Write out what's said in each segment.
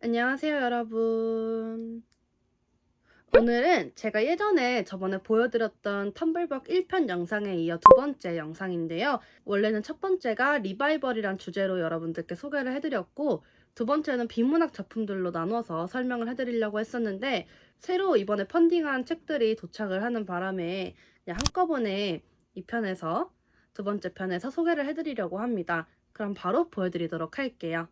안녕하세요, 여러분. 오늘은 제가 예전에 저번에 보여드렸던 텀블벅 1편 영상에 이어 두 번째 영상인데요. 원래는 첫 번째가 리바이벌이란 주제로 여러분들께 소개를 해드렸고, 두 번째는 비문학 작품들로 나눠서 설명을 해드리려고 했었는데, 새로 이번에 펀딩한 책들이 도착을 하는 바람에 그냥 한꺼번에 이 편에서, 두 번째 편에서 소개를 해드리려고 합니다. 그럼 바로 보여드리도록 할게요.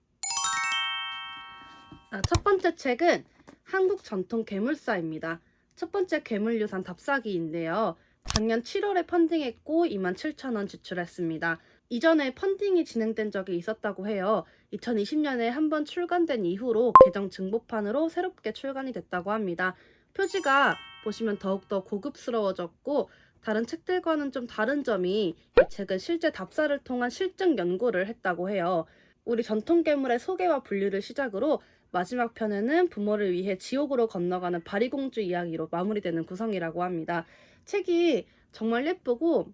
첫 번째 책은 한국 전통 괴물사입니다. 첫 번째 괴물유산 답사기인데요. 작년 7월에 펀딩했고 27,000원 지출했습니다. 이전에 펀딩이 진행된 적이 있었다고 해요. 2020년에 한번 출간된 이후로 개정 증보판으로 새롭게 출간이 됐다고 합니다. 표지가 보시면 더욱더 고급스러워졌고 다른 책들과는 좀 다른 점이 이 책은 실제 답사를 통한 실증 연구를 했다고 해요. 우리 전통 괴물의 소개와 분류를 시작으로 마지막 편에는 부모를 위해 지옥으로 건너가는 바리공주 이야기로 마무리되는 구성이라고 합니다. 책이 정말 예쁘고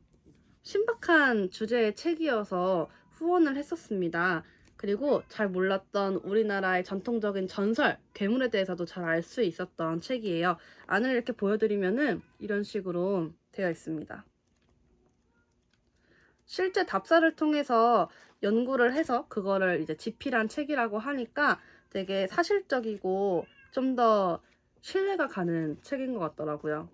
신박한 주제의 책이어서 후원을 했었습니다. 그리고 잘 몰랐던 우리나라의 전통적인 전설, 괴물에 대해서도 잘 알 수 있었던 책이에요. 안을 이렇게 보여드리면은 이런 식으로 되어 있습니다. 실제 답사를 통해서 연구를 해서 그거를 이제 집필한 책이라고 하니까 되게 사실적이고 좀 더 신뢰가 가는 책인 것 같더라고요.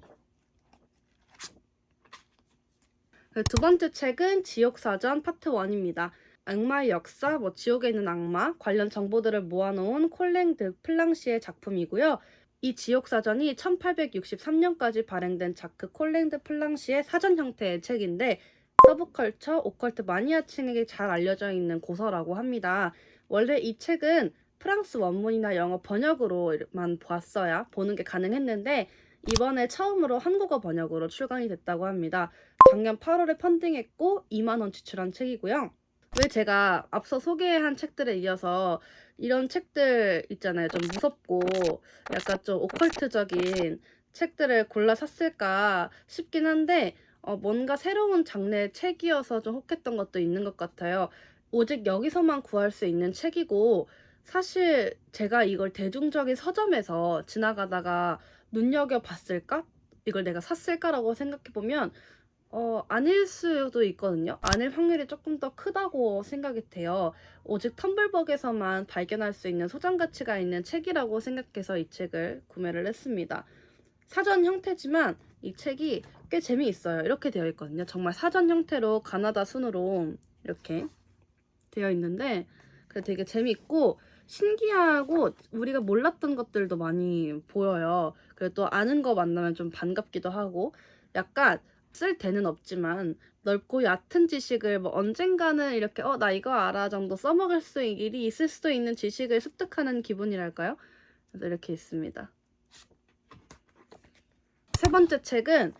두 번째 책은 지옥사전 파트 1입니다. 악마의 역사, 지옥에 있는 악마 관련 정보들을 모아놓은 콜랭 드 플랑시의 작품이고요. 이 지옥사전이 1863년까지 발행된 자크 콜랭 드 플랑시의 사전 형태의 책인데 서브컬처, 오컬트 마니아층에게 잘 알려져 있는 고서라고 합니다. 원래 이 책은 프랑스 원문이나 영어 번역으로만 보았어야 보는 게 가능했는데 이번에 처음으로 한국어 번역으로 출간이 됐다고 합니다. 작년 8월에 펀딩했고 2만원 지출한 책이고요. 왜 제가 앞서 소개한 책들에 이어서 이런 책들 있잖아요. 좀 무섭고 약간 좀 오컬트적인 책들을 골라 샀을까 싶긴 한데 뭔가 새로운 장르의 책이어서 좀 혹했던 것도 있는 것 같아요. 오직 여기서만 구할 수 있는 책이고 사실 제가 이걸 대중적인 서점에서 지나가다가 눈여겨봤을까? 이걸 내가 샀을까라고 생각해보면 아닐 수도 있거든요. 아닐 확률이 조금 더 크다고 생각이 돼요. 오직 텀블벅에서만 발견할 수 있는 소장 가치가 있는 책이라고 생각해서 이 책을 구매를 했습니다. 사전 형태지만 이 책이 꽤 재미있어요. 이렇게 되어 있거든요. 정말 사전 형태로 가나다 순으로 이렇게 되어 있는데 되게 재미있고 신기하고 우리가 몰랐던 것들도 많이 보여요. 그리고 또 아는 거 만나면 좀 반갑기도 하고 약간 쓸 데는 없지만 넓고 얕은 지식을 언젠가는 이렇게 나 이거 알아 정도 써먹을 수 일이 있을 수도 있는 지식을 습득하는 기분이랄까요? 그래서 이렇게 있습니다. 세 번째 책은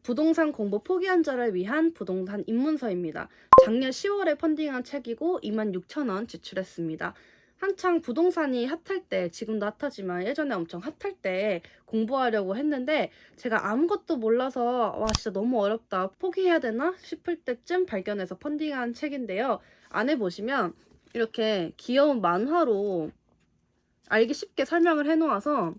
부동산 공부 포기한 자를 위한 부동산 입문서입니다. 작년 10월에 펀딩한 책이고 26,000원 지출했습니다. 한창 부동산이 핫할 때, 지금도 핫하지만 예전에 엄청 핫할 때 공부하려고 했는데 제가 아무것도 몰라서 와 진짜 너무 어렵다 포기해야 되나 싶을 때쯤 발견해서 펀딩한 책인데요. 안에 보시면 이렇게 귀여운 만화로 알기 쉽게 설명을 해놓아서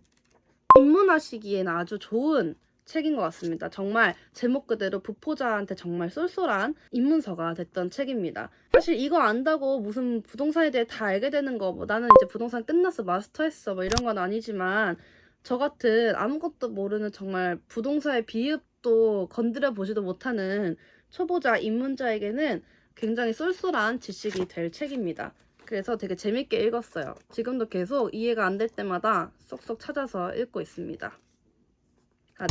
입문하시기에는 아주 좋은 책인 것 같습니다. 정말 제목 그대로 부포자한테 정말 쏠쏠한 입문서가 됐던 책입니다. 사실 이거 안다고 무슨 부동산에 대해 다 알게 되는 거, 나는 이제 부동산 끝났어, 마스터했어, 이런 건 아니지만 저 같은 아무것도 모르는 정말 부동산의 비읍도 건드려 보지도 못하는 초보자 입문자에게는 굉장히 쏠쏠한 지식이 될 책입니다. 그래서 되게 재밌게 읽었어요. 지금도 계속 이해가 안 될 때마다 쏙쏙 찾아서 읽고 있습니다.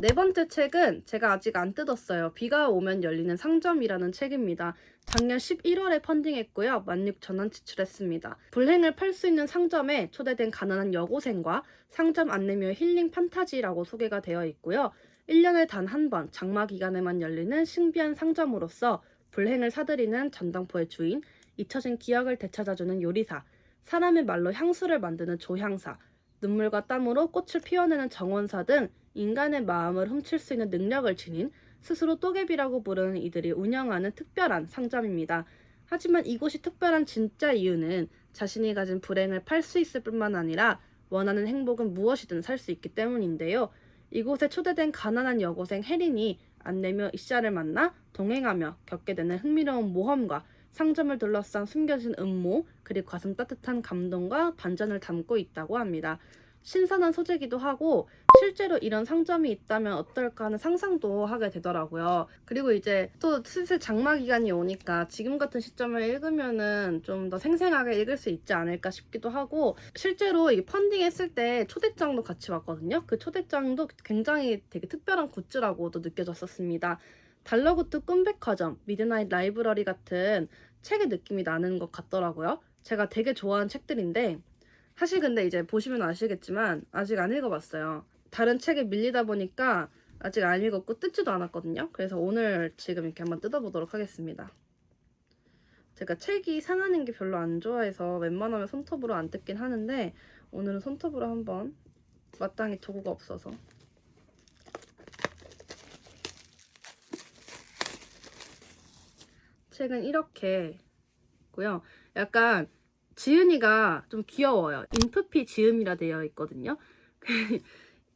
네 번째 책은 제가 아직 안 뜯었어요. 비가 오면 열리는 상점이라는 책입니다. 작년 11월에 펀딩했고요. 16,000원 지출했습니다. 불행을 팔 수 있는 상점에 초대된 가난한 여고생과 상점 안내묘 힐링 판타지라고 소개가 되어 있고요. 1년에 단 한 번 장마 기간에만 열리는 신비한 상점으로서 불행을 사들이는 전당포의 주인, 잊혀진 기억을 되찾아주는 요리사, 사람의 말로 향수를 만드는 조향사, 눈물과 땀으로 꽃을 피워내는 정원사 등 인간의 마음을 훔칠 수 있는 능력을 지닌 스스로 또개비라고 부르는 이들이 운영하는 특별한 상점입니다. 하지만 이곳이 특별한 진짜 이유는 자신이 가진 불행을 팔 수 있을 뿐만 아니라 원하는 행복은 무엇이든 살 수 있기 때문인데요. 이곳에 초대된 가난한 여고생 혜린이 안내며 이씨를 만나 동행하며 겪게 되는 흥미로운 모험과 상점을 둘러싼 숨겨진 음모, 그리고 가슴 따뜻한 감동과 반전을 담고 있다고 합니다. 신선한 소재기도 하고 실제로 이런 상점이 있다면 어떨까 하는 상상도 하게 되더라고요. 그리고 이제 또 슬슬 장마 기간이 오니까 지금 같은 시점을 읽으면은 좀 더 생생하게 읽을 수 있지 않을까 싶기도 하고, 실제로 이 펀딩 했을 때 초대장도 같이 왔거든요. 그 초대장도 굉장히 되게 특별한 굿즈라고도 느껴졌었습니다. 달러구트 꿈백화점, 미드나잇 라이브러리 같은 책의 느낌이 나는 것 같더라고요. 제가 되게 좋아하는 책들인데, 사실 근데 이제 보시면 아시겠지만 아직 안 읽어봤어요. 다른 책에 밀리다 보니까 아직 안 읽었고 뜯지도 않았거든요. 그래서 오늘 지금 이렇게 한번 뜯어보도록 하겠습니다. 제가 책이 상하는 게 별로 안 좋아해서 웬만하면 손톱으로 안 뜯긴 하는데, 오늘은 손톱으로 한번, 마땅히 도구가 없어서. 책은 이렇게 있고요. 약간 지은이가 좀 귀여워요. 인프피 지음이라 되어 있거든요.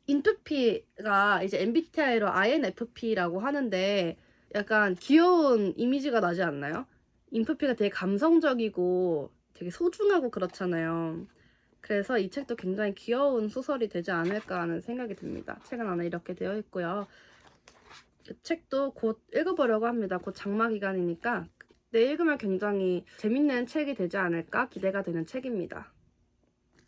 인프피가 이제 MBTI로 INFP라고 하는데 약간 귀여운 이미지가 나지 않나요? 인프피가 되게 감성적이고 되게 소중하고 그렇잖아요. 그래서 이 책도 굉장히 귀여운 소설이 되지 않을까 하는 생각이 듭니다. 책은 안에 이렇게 되어 있고요. 이 책도 곧 읽어보려고 합니다. 곧 장마 기간이니까 읽으면 굉장히 재밌는 책이 되지 않을까 기대가 되는 책입니다.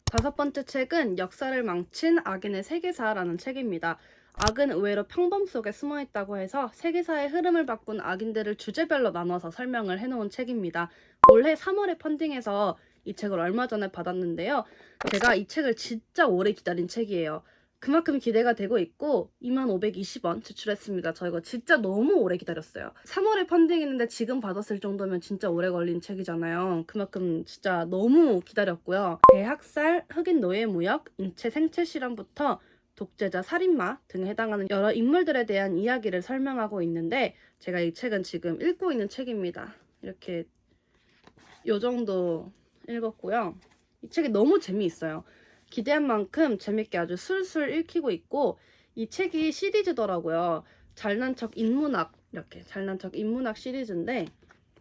5번째 책은 역사를 망친 악인의 세계사라는 책입니다. 악은 의외로 평범 속에 숨어있다고 해서 세계사의 흐름을 바꾼 악인들을 주제별로 나눠서 설명을 해놓은 책입니다. 올해 3월에 펀딩해서 이 책을 얼마 전에 받았는데요. 제가 이 책을 진짜 오래 기다린 책이에요. 그만큼 기대가 되고 있고 25,200원 지출했습니다. 저 이거 진짜 너무 오래 기다렸어요. 3월에 펀딩했는데 지금 받았을 정도면 진짜 오래 걸린 책이잖아요. 그만큼 진짜 너무 기다렸고요. 대학살, 흑인 노예무역, 인체 생체 실험부터 독재자, 살인마 등에 해당하는 여러 인물들에 대한 이야기를 설명하고 있는데, 제가 이 책은 지금 읽고 있는 책입니다. 이렇게 요 정도 읽었고요. 이 책이 너무 재미있어요. 기대한 만큼 재밌게 아주 술술 읽히고 있고, 이 책이 시리즈더라고요. 잘난 척 인문학, 이렇게 잘난 척 인문학 시리즈인데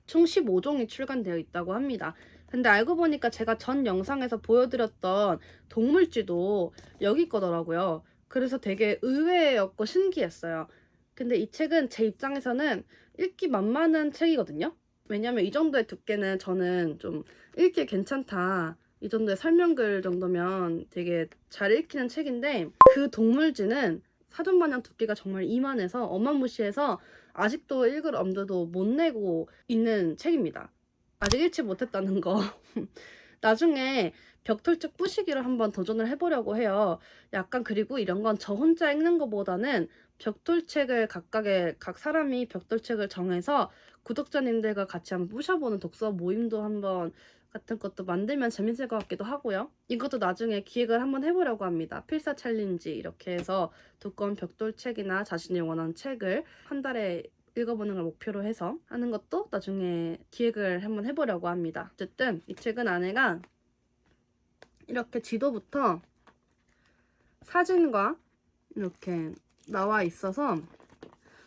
총 15종이 출간되어 있다고 합니다. 근데 알고 보니까 제가 전 영상에서 보여드렸던 동물쥐도 여기 거더라고요. 그래서 되게 의외였고 신기했어요. 근데 이 책은 제 입장에서는 읽기 만만한 책이거든요. 왜냐면 이 정도의 두께는 저는 좀 읽기 괜찮다, 이 정도의 설명글 정도면 되게 잘 읽히는 책인데, 그 동물쥐는 사전반영 두께가 정말 이만해서 어마무시해서 아직도 읽을 엄두도 못 내고 있는 책입니다. 아직 읽지 못했다는 거. 나중에 벽돌책 부시기를 한번 도전을 해보려고 해요. 약간, 그리고 이런 건 저 혼자 읽는 것보다는 벽돌책을 각 사람이 벽돌책을 정해서 구독자님들과 같이 한번 부셔보는 독서 모임도 한번 같은 것도 만들면 재밌을 것 같기도 하고요. 이것도 나중에 기획을 한번 해보려고 합니다. 필사 챌린지 이렇게 해서 두꺼운 벽돌책이나 자신이 원하는 책을 한 달에 읽어보는 걸 목표로 해서 하는 것도 나중에 기획을 한번 해보려고 합니다. 어쨌든 이 책은 안에가 이렇게 지도부터 사진과 이렇게 나와 있어서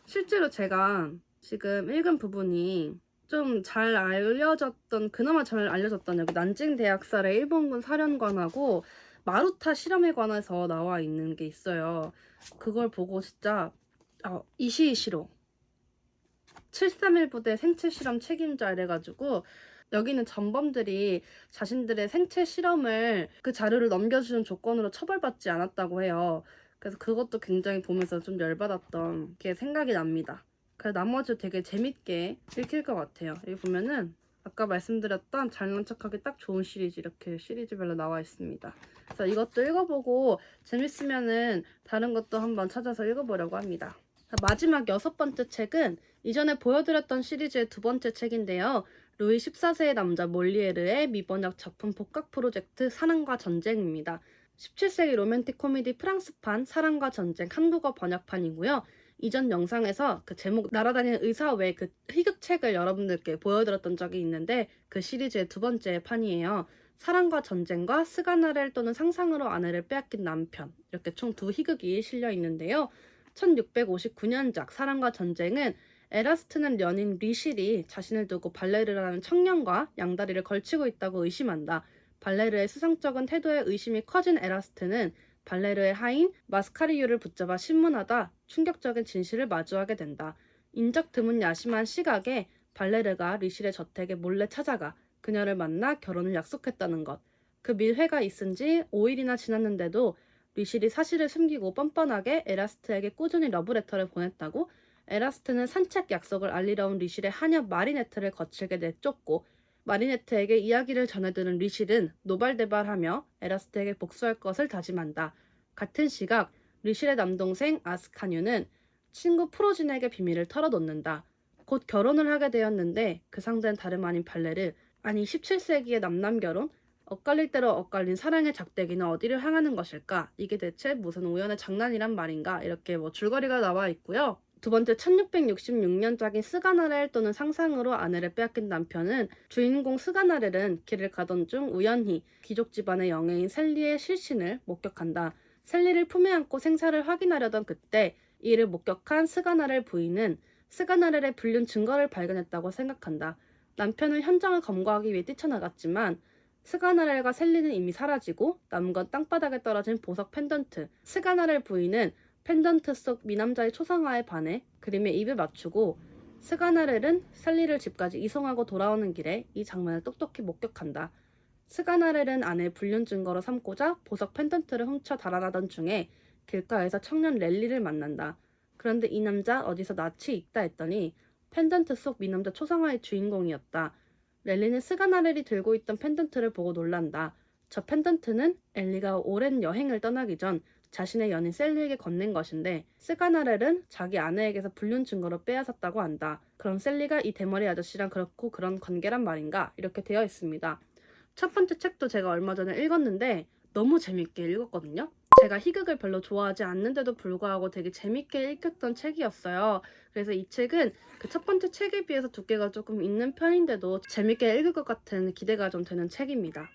실제로 제가 지금 읽은 부분이 좀 잘 알려졌던, 그나마 잘 알려졌던 여기 난징 대학살의 일본군 사령관하고 마루타 실험에 관해서 나와 있는 게 있어요. 그걸 보고 진짜 이시이시로 731 부대 생체 실험 책임자 이래가지고, 여기는 전범들이 자신들의 생체 실험을 그 자료를 넘겨주는 조건으로 처벌받지 않았다고 해요. 그래서 그것도 굉장히 보면서 좀 열받았던 게 생각이 납니다. 그래서 나머지 되게 재밌게 읽힐 것 같아요. 여기 보면은 아까 말씀드렸던 잘난 척하기 딱 좋은 시리즈, 이렇게 시리즈별로 나와 있습니다. 그래서 이것도 읽어보고 재밌으면은 다른 것도 한번 찾아서 읽어보려고 합니다. 마지막 6번째 책은 이전에 보여드렸던 시리즈의 2번째 책인데요. 루이 14세의 남자 몰리에르의 미번역 작품 복각 프로젝트 사랑과 전쟁입니다. 17세기 로맨틱 코미디 프랑스판 사랑과 전쟁 한국어 번역판이고요. 이전 영상에서 그 제목 날아다니는 의사 외 그 희극책을 여러분들께 보여드렸던 적이 있는데, 그 시리즈의 2번째 판이에요. 사랑과 전쟁과 스가나렐 또는 상상으로 아내를 빼앗긴 남편, 이렇게 총 두 희극이 실려 있는데요. 1659년작 사랑과 전쟁은 에라스트는 연인 리실이 자신을 두고 발레르라는 청년과 양다리를 걸치고 있다고 의심한다. 발레르의 수상쩍은 태도에 의심이 커진 에라스트는 발레르의 하인 마스카리유를 붙잡아 신문하다 충격적인 진실을 마주하게 된다. 인적 드문 야심한 시각에 발레르가 리실의 저택에 몰래 찾아가 그녀를 만나 결혼을 약속했다는 것. 그 밀회가 있은 지 5일이나 지났는데도 리실이 사실을 숨기고 뻔뻔하게 에라스트에게 꾸준히 러브레터를 보냈다고. 에라스트는 산책 약속을 알리러 온 리실의 하녀 마리네트를 거칠게 내쫓고 마리네트에게 이야기를 전해들은 리실은 노발대발하며 에라스트에게 복수할 것을 다짐한다. 같은 시각 리실의 남동생 아스카뉴는 친구 프로진에게 비밀을 털어놓는다. 곧 결혼을 하게 되었는데 그 상대는 다름 아닌 발레르, 아니 17세기의 남남결혼? 엇갈릴 대로 엇갈린 사랑의 작대기는 어디를 향하는 것일까? 이게 대체 무슨 우연의 장난이란 말인가? 이렇게 줄거리가 나와 있고요. 두 번째 1666년작인 스가나렐 또는 상상으로 아내를 빼앗긴 남편은 주인공 스가나렐은 길을 가던 중 우연히 귀족 집안의 영예인 셀리의 실신을 목격한다. 셀리를 품에 안고 생사를 확인하려던 그때 이를 목격한 스가나렐 부인은 스가나렐의 불륜 증거를 발견했다고 생각한다. 남편은 현장을 검거하기 위해 뛰쳐나갔지만 스가나렐과 셀리는 이미 사라지고 남은 건 땅바닥에 떨어진 보석 펜던트. 스가나렐 부인은 펜던트 속 미남자의 초상화에 반해 그림에 입을 맞추고 스가나렐은 셀리를 집까지 이송하고 돌아오는 길에 이 장면을 똑똑히 목격한다. 스가나렐은 아내의 불륜 증거로 삼고자 보석 펜던트를 훔쳐 달아나던 중에 길가에서 청년 랠리를 만난다. 그런데 이 남자 어디서 낯이 익다 했더니 펜던트 속 미남자 초상화의 주인공이었다. 랠리는 스가나렐이 들고 있던 펜던트를 보고 놀란다. 저 펜던트는 엘리가 오랜 여행을 떠나기 전 자신의 연인 셀리에게 건넨 것인데 스가나렐은 자기 아내에게서 불륜 증거로 빼앗았다고 한다. 그럼 셀리가 이 대머리 아저씨랑 그렇고 그런 관계란 말인가? 이렇게 되어 있습니다. 첫 번째 책도 제가 얼마 전에 읽었는데 너무 재밌게 읽었거든요. 제가 희극을 별로 좋아하지 않는데도 불구하고 되게 재밌게 읽혔던 책이었어요. 그래서 이 책은 그 첫 번째 책에 비해서 두께가 조금 있는 편인데도 재밌게 읽을 것 같은 기대가 좀 되는 책입니다.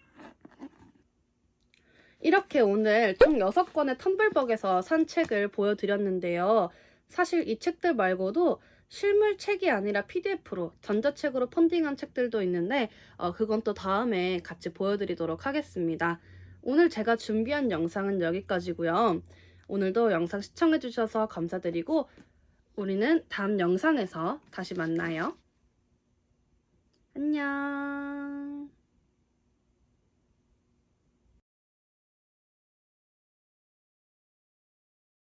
이렇게 오늘 총 6권의 텀블벅에서 산 책을 보여드렸는데요. 사실 이 책들 말고도 실물 책이 아니라 PDF로 전자책으로 펀딩한 책들도 있는데 그건 또 다음에 같이 보여드리도록 하겠습니다. 오늘 제가 준비한 영상은 여기까지고요. 오늘도 영상 시청해주셔서 감사드리고 우리는 다음 영상에서 다시 만나요. 안녕.